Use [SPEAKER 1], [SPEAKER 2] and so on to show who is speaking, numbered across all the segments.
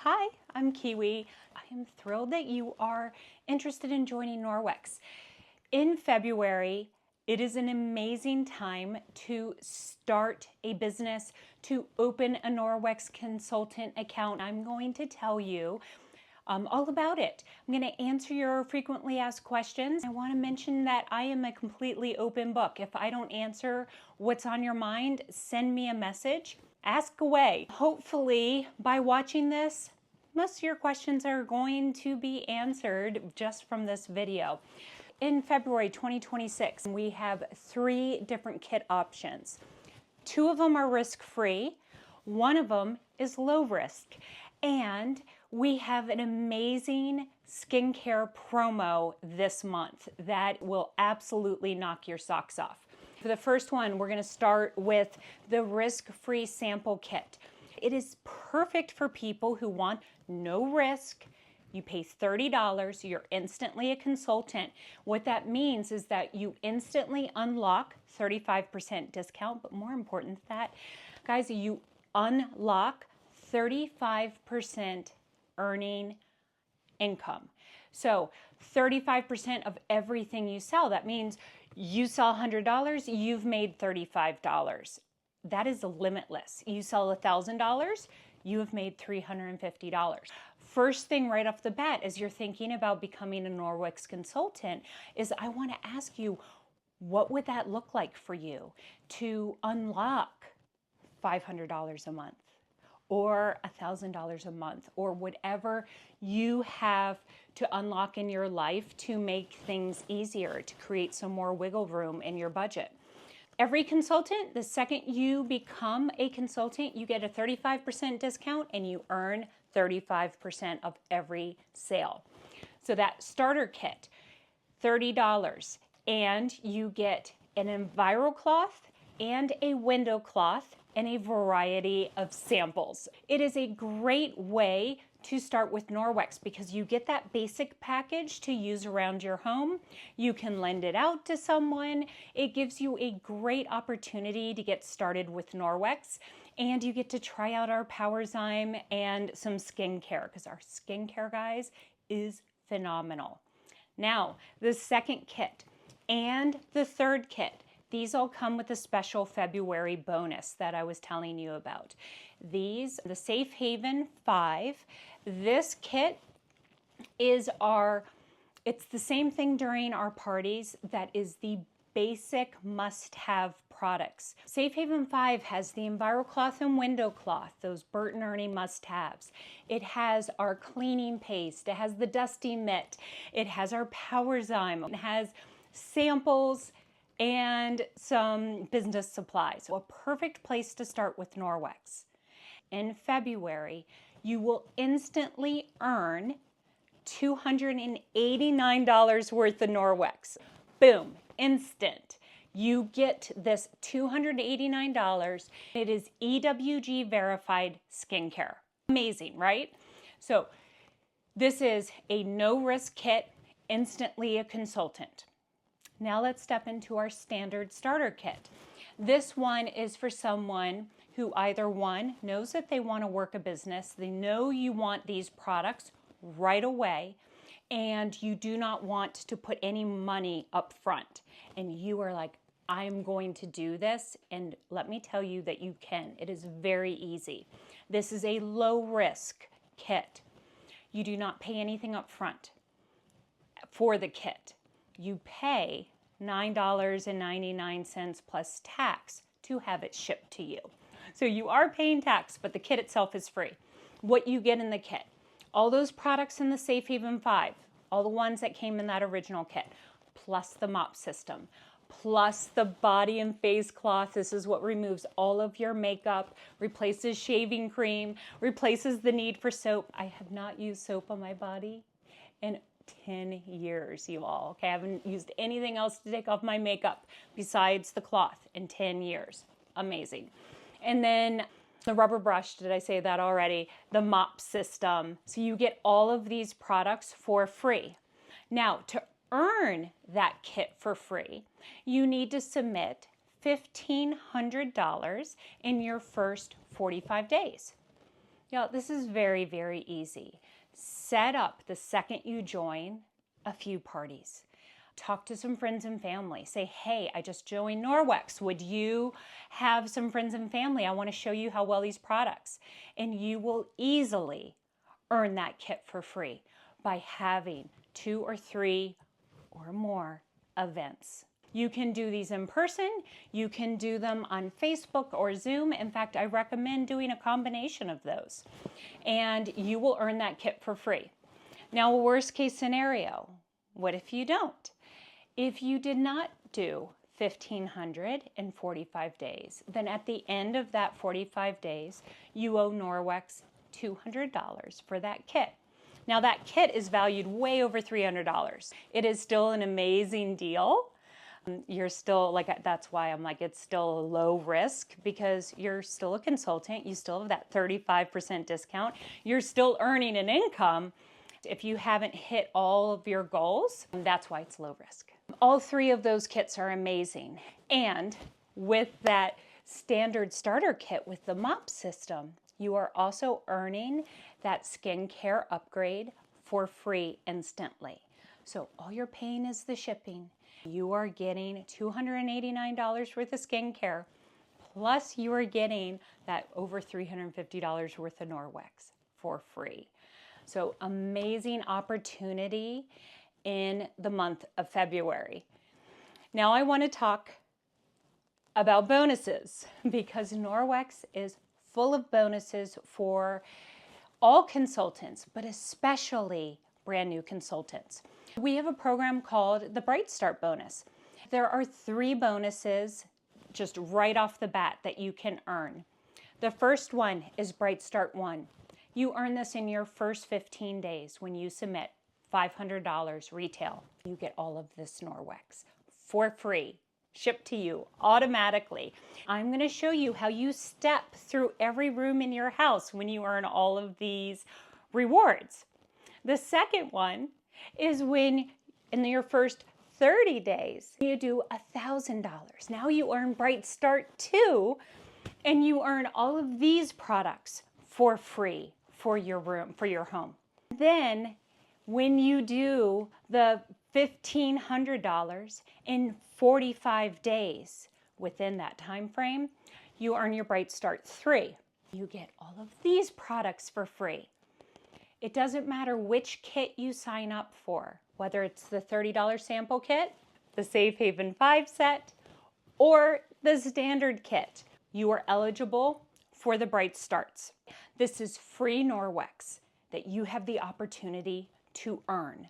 [SPEAKER 1] Hi, I'm Kiwi. I am thrilled that you are interested in joining Norwex. In February, it is an amazing time to start a business, to open a Norwex consultant account. I'm going to tell you all about it. I'm going to answer your frequently asked questions. I want to mention that I am a completely open book. If I don't answer what's on your mind, send me a message. Ask away. Hopefully, by watching this, most of your questions are going to be answered just from this video. In February 2026, we have 3 different kit options. 2 of them are risk-free. 1 of them is low risk. And we have an amazing skincare promo this month that will absolutely knock your socks off. For the first one, we're going to start with the risk-free sample kit. It is perfect for people who want no risk. You pay $30, you're instantly a consultant. What that means is that you instantly unlock 35% discount, but more important than that, guys, you unlock 35% earning income. So 35% of everything you sell, that means you sell $100, you've made $35. That is limitless. You sell $1,000, you have made $350. First thing right off the bat as you're thinking about becoming a Norwex consultant is I want to ask you, what would that look like for you to unlock $500 a month or $1,000 a month or whatever you have to unlock in your life to make things easier, to create some more wiggle room in your budget. Every consultant, the second you become a consultant, you get a 35% discount and you earn 35% of every sale. So that starter kit, $30, and you get an EnviroCloth and a window cloth and a variety of samples. It is a great way to start with Norwex because you get that basic package to use around your home. You can lend it out to someone. It gives you a great opportunity to get started with Norwex, and you get to try out our Powerzyme and some skincare because our skincare, guys, is phenomenal. Now, the second kit and the third kit, these all come with a special February bonus that I was telling you about. These, the Safe Haven 5, this kit is it's the same thing during our parties that is the basic must-have products. Safe Haven 5 has the EnviroCloth and window cloth, those Bert and Ernie must-haves. It has our cleaning paste, it has the dusty mitt, it has our Powerzyme, it has samples, and some business supplies. So a perfect place to start with Norwex. In February, you will instantly earn $289 worth of Norwex. Boom, instant. You get this $289. It is EWG verified skincare. Amazing, right? So this is a no-risk kit, instantly a consultant. Now let's step into our standard starter kit. This one is for someone who either one, knows that they want to work a business, they know you want these products right away, and you do not want to put any money up front. And you are like, I'm going to do this, and let me tell you that you can. It is very easy. This is a low risk kit. You do not pay anything up front for the kit. You pay $9.99 plus tax to have it shipped to you. So you are paying tax, but the kit itself is free. What you get in the kit, all those products in the Safe Haven 5, all the ones that came in that original kit, plus the mop system, plus the body and face cloth. This is what removes all of your makeup, replaces shaving cream, replaces the need for soap. I have not used soap on my body in 10 years, you all. Okay, I haven't used anything else to take off my makeup besides the cloth in 10 years. Amazing. And then the rubber brush, did I say that already? The mop system. So you get all of these products for free. Now, to earn that kit for free, you need to submit $1,500 in your first 45 days. Yeah, this is very, very easy. Set up the second you join a few parties. Talk to some friends and family. Say, hey, I just joined Norwex. Would you have some friends and family? I want to show you how well these products. And you will easily earn that kit for free by having 2 or 3 or more events. You can do these in person. You can do them on Facebook or Zoom. In fact, I recommend doing a combination of those. And you will earn that kit for free. Now, worst case scenario, what if you don't? If you did not do 1,500 in 45 days, then at the end of that 45 days, you owe Norwex $200 for that kit. Now that kit is valued way over $300. It is still an amazing deal. You're still like, that's why I'm like, it's still a low risk because you're still a consultant. You still have that 35% discount. You're still earning an income. If you haven't hit all of your goals, that's why it's low risk. All 3 of those kits are amazing. And with that standard starter kit with the mop system, you are also earning that skincare upgrade for free instantly. So all you're paying is the shipping. You are getting $289 worth of skincare, plus you are getting that over $350 worth of Norwex for free. So amazing opportunity in the month of February. Now I want to talk about bonuses because Norwex is full of bonuses for all consultants, but especially brand new consultants. We have a program called the Bright Start Bonus. There are 3 bonuses just right off the bat that you can earn. The first one is Bright Start 1. You earn this in your first 15 days when you submit $500 retail. You get all of this Norwex for free, shipped to you automatically. I'm going to show you how you step through every room in your house when you earn all of these rewards. The second one is when in your first 30 days you do $1,000. Now you earn Bright Start 2 and you earn all of these products for free for your room, for your home. Then when you do the $1,500 in 45 days within that time frame, you earn your Bright Start 3. You get all of these products for free. It doesn't matter which kit you sign up for, whether it's the $30 sample kit, the Safe Haven 5 set, or the standard kit. You are eligible for the Bright Starts. This is free Norwex that you have the opportunity to earn.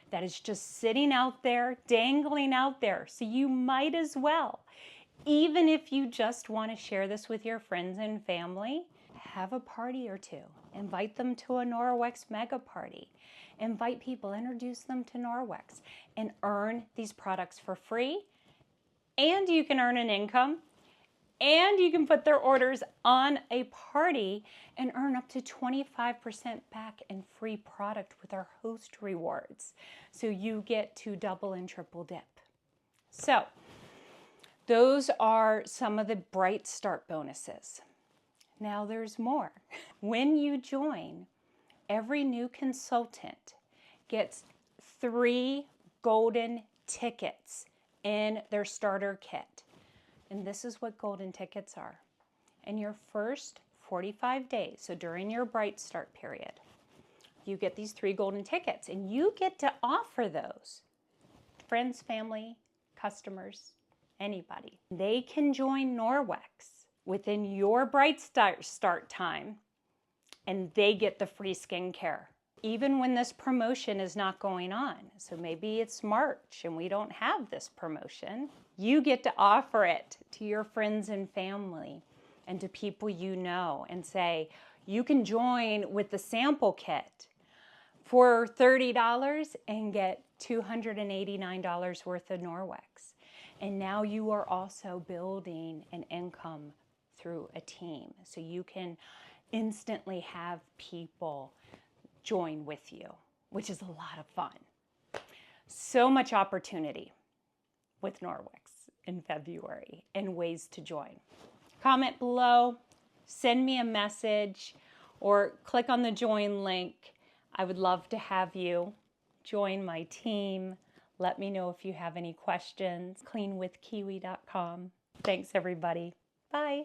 [SPEAKER 1] That is just sitting out there, dangling out there. So you might as well, even if you just want to share this with your friends and family, have a party or 2. Invite them to a Norwex mega party. Invite people, introduce them to Norwex, and earn these products for free. And you can earn an income. And you can put their orders on a party and earn up to 25% back in free product with our host rewards. So you get to double and triple dip. So those are some of the Bright Start bonuses. Now there's more. When you join, every new consultant gets 3 golden tickets in their starter kit. And this is what golden tickets are. In your first 45 days, so during your Bright Start period, you get these 3 golden tickets and you get to offer those. Friends, family, customers, anybody. They can join Norwex within your Bright Start time and they get the free skincare. Even when this promotion is not going on. So maybe it's March and we don't have this promotion. You get to offer it to your friends and family and to people you know and say, you can join with the sample kit for $30 and get $289 worth of Norwex. And now you are also building an income through a team. So you can instantly have people join with you, which is a lot of fun. So much opportunity with Norwex in February and ways to join. Comment below, send me a message, or click on the join link. I would love to have you join my team. Let me know if you have any questions. cleanwithkiwi.com. Thanks, everybody. Bye.